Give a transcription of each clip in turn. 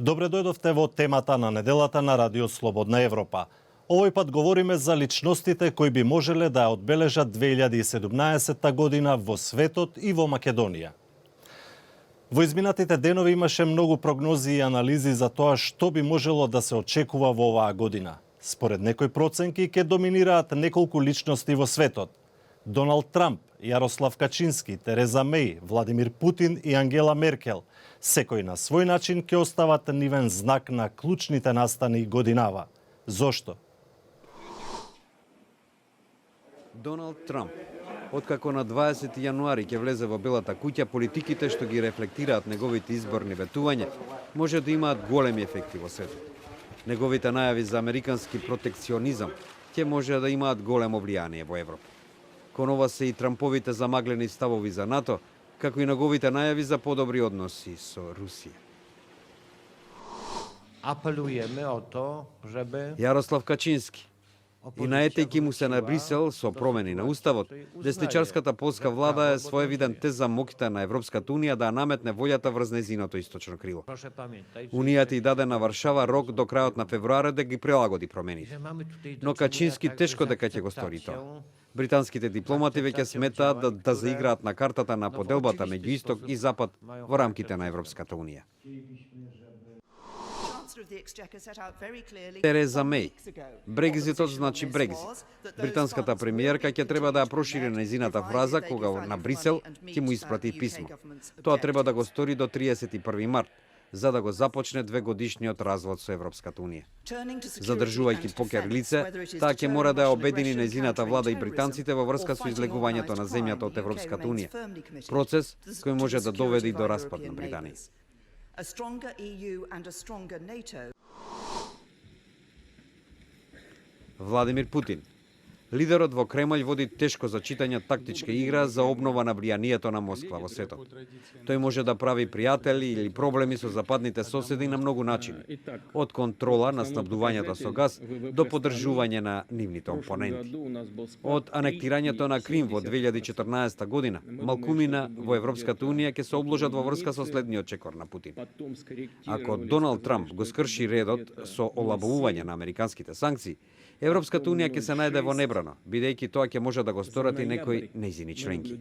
Добре дојдовте во темата на неделата на Радио Слободна Европа. Овој пат говориме за личностите кои би можеле да ја одбележат 2017 година во светот и во Македонија. Во изминатите денови имаше многу прогнози и анализи за тоа што би можело да се очекува во оваа година. Според некои проценки ќе доминираат неколку личности во светот. Доналд Трамп, Јарослав Качински, Тереза Меј, Владимир Путин и Ангела Меркел, секој на свој начин ќе остават нивен знак на клучните настани годинава. Зошто? Доналд Трамп. Откако на 20 јануари ќе влезе во Белата куќа, политиките што ги рефлектираат неговите изборни ветувања може да имаат големи ефекти во светот. Неговите најави за американски протекционизам ќе може да имаат големо влијание во Европа. Кон ова се и Трамповите замаглени ставови за НАТО, како и неговите најави за подобри односи со Русија. Апелujemy o to, żeby Јарослав Качински. И наетејќи му се на Брисел со промени на Уставот, десничарската полска влада е своевиден тест за моките на Европската унија да наметне волјата врз нејзиното источно крило. Унијата и даде на Варшава рок до крајот на февруари да ги прилагоди промените. Но Качински тешко дека ќе го стори тоа. Британските дипломати веќе сметаат да заиграат на картата на поделбата меѓу Исток и Запад во рамките на Европската унија. Тереза Меј. Брекзитот значи Брекзит. Британската премиерка ќе треба да ја прошири нејзината фраза кога на Брисел ќе му испрати писмо. Тоа треба да го стори до 31 март, за да го започне двегодишниот развод со Европската унија. Задржувајќи покер лице, таа ќе мора да ја обедини нејзината влада и британците во врска со излегувањето на земјата од Европската унија. Процес кој може да доведе и до распад на Британија. A stronger EU and a stronger NATO. Владимир Путин. Лидерот во Кремљ води тешко зачитања тактичка игра за обнова на влијанието на Москва во светот. Тој може да прави пријатели или проблеми со западните соседи на многу начини, од контрола на снабдувањето со газ до поддржување на нивните опоненти. Од анектирањето на Крим во 2014 година, малкумина во Европската унија ќе се обложат во врска со следниот чекор на Путин. Ако Доналд Трамп го скрши редот со олабавување на американските санкции, Европската унија ќе се најде во небрано, бидејќи тоа ќе може да го сторат и некои нејзини членки.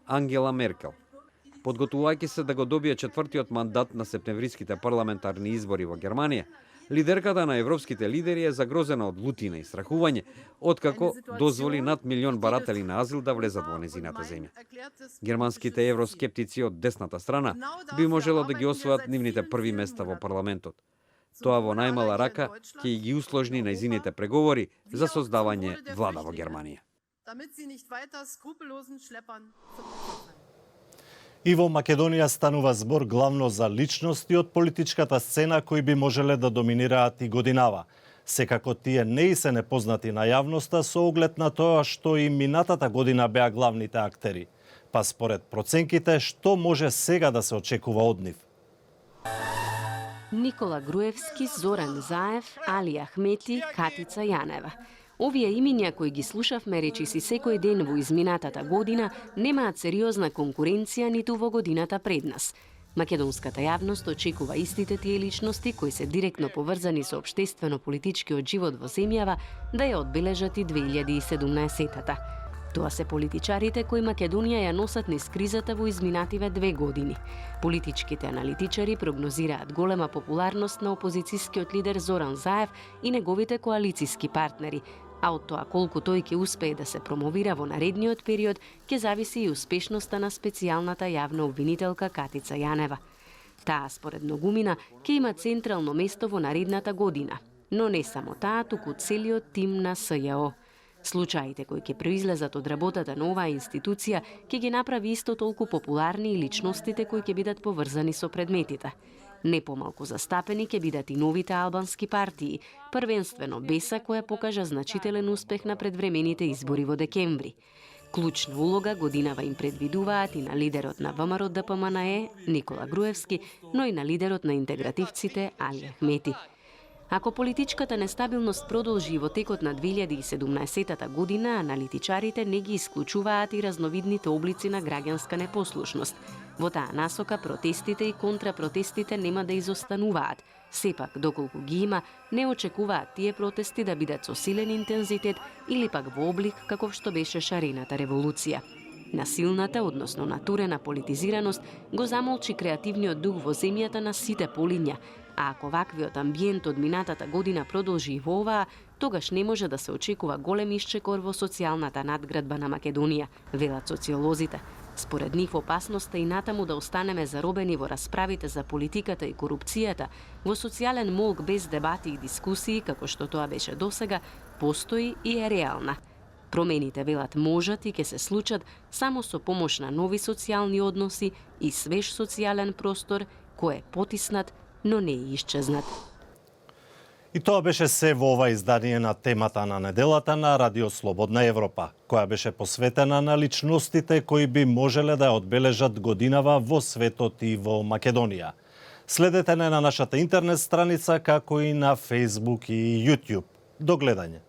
Ангела Меркел. Подготвувајќи се да го добие четвртиот мандат на септемвриските парламентарни избори во Германија, лидерката на европските лидери е загрозена од лутина и страхување, откако дозволи над 1 милион баратели на азил да влезат во незината земја. Германските евроскептици од десната страна би можело да ги освојат нивните први места во парламентот. Тоа во најмала рака ќе ги усложни нејзините преговори за создавање влада во Германија. И во Македонија станува збор главно за личности од политичката сцена кои би можеле да доминираат и годинава. Секако тие не и се непознати на јавноста со оглед на тоа што и минатата година беа главните актери. Па според проценките, што може сега да се очекува од нив? Никола Груевски, Зоран Заев, Али Ахмети, Катица Јанева. Овие имиња кои ги слушавме речиси секој ден во изминатата година немаат сериозна конкуренција ниту во годината пред нас. Македонската јавност очекува истите тие личности кои се директно поврзани со општествено-политичкиот живот во земјава да ја одбележат и 2017-та. Тоа се политичарите кои Македонија ја носат низ кризата во изминативе 2 години. Политичките аналитичари прогнозираат голема популарност на опозицијскиот лидер Зоран Заев и неговите коалициски партнери, а од тоа колку тој ќе успее да се промовира во наредниот период, ќе зависи и успешноста на специјалната јавна обвинителка Катица Јанева. Таа, според многумина, ќе има централно место во наредната година, но не само таа, туку целиот тим на СЈО. Случаите кои ќе произлезат од работата на оваа институција ќе ги направи исто толку популарни и личностите кои ќе бидат поврзани со предметите. Не помалку застапени ќе бидат и новите албански партии, првенствено Беса која покажа значителен успех на предвремените избори во декември. Клучна улога годинава им предвидуваат и на лидерот на ВМРО ДПМНЕ Никола Груевски, но и на лидерот на интегративците Али Ахмети. Ако политичката нестабилност продолжи во текот на 2017 година, аналитичарите не ги исклучуваат и разновидните облици на граѓанска непослушност. Во таа насока протестите и контрапротестите нема да изостануваат. Сепак, доколку ги има, не очекуваат тие протести да бидат со силен интензитет или пак во облик каков што беше шарената револуција. Насилната, односно натурена политизираност го замолчи креативниот дух во земјата на сите полиња, а ако ваквиот амбиент од минатата година продолжи и во оваа, тогаш не може да се очекува голем исчекор во социјалната надградба на Македонија, велат социолозите. Според нив опасноста и натаму да останеме заробени во расправите за политиката и корупцијата, во социјален молк без дебати и дискусии, како што тоа беше досега, постои и е реална. Промените, велат, можат и ќе се случат само со помош на нови социјални односи и свеж социјален простор кој е потиснат, но не и исчезнат. И тоа беше се во ова издание на темата на неделата на Радио Слободна Европа, која беше посветена на личностите кои би можеле да ја одбележат годинава во светот и во Македонија. Следете не на нашата интернет страница, како и на Facebook и YouTube. До гледање.